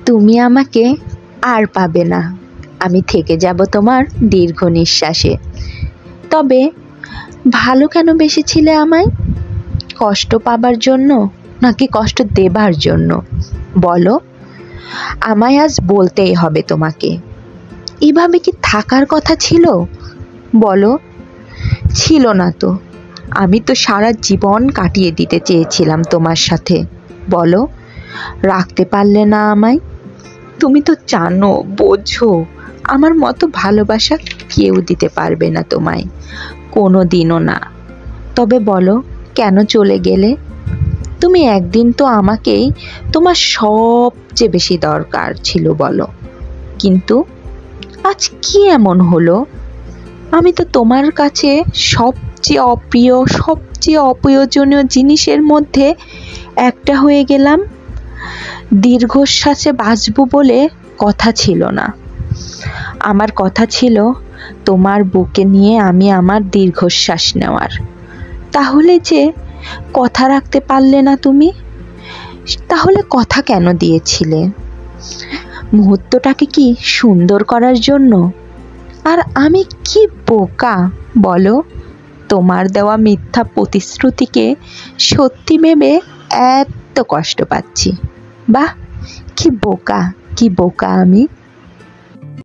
তুমি আমাকে আর পাবে না, আমি থেকে যাব তোমার দীর্ঘ নিঃশ্বাসে। তবে ভালো কেন বেসেছিলে আমায়? কষ্ট পাবার জন্য নাকি কষ্ট দেবার জন্য বলো? আমায় আজ বলতেই হবে তোমাকে। এভাবে কি থাকার কথা ছিল বলো? ছিল না তো। আমি তো সারা জীবন কাটিয়ে দিতে চেয়েছিলাম তোমার সাথে। বলো, রাখতে পারলে না আমায়? তুমি তো জানো, বোঝো, আমার মতো ভালোবাসা কেউ দিতে পারবে না তোমায়, কোনো দিনও না। তবে বলো, কেন চলে গেলে? তুমি একদিন তো আমাকেই তোমার সবচেয়ে বেশি দরকার ছিল বলো। কিন্তু আজ কি এমন হলো? আমি তো তোমার কাছে সবচেয়ে অপ্রিয়, সবচেয়ে অপ্রয়োজনীয় জিনিসের মধ্যে একটা হয়ে গেলাম। দীর্ঘশ্বাসে বাঁচব বলে কথা ছিল না। আমার কথা ছিল তোমার বুকে নিয়ে আমি আমার দীর্ঘশ্বাস নেওয়ার। তাহলে যে কথা রাখতে পারলে না তুমি, তাহলে কথা কেন দিয়েছিলে? মুহূর্তটাকে কি সুন্দর করার জন্য? আর আমি কি বোকা বলো, তোমার দেওয়া মিথ্যা প্রতিশ্রুতিকে সত্যি ভেবে এত কষ্ট পাচ্ছি। বাহ, কি বোকা, কি বোকা আমি।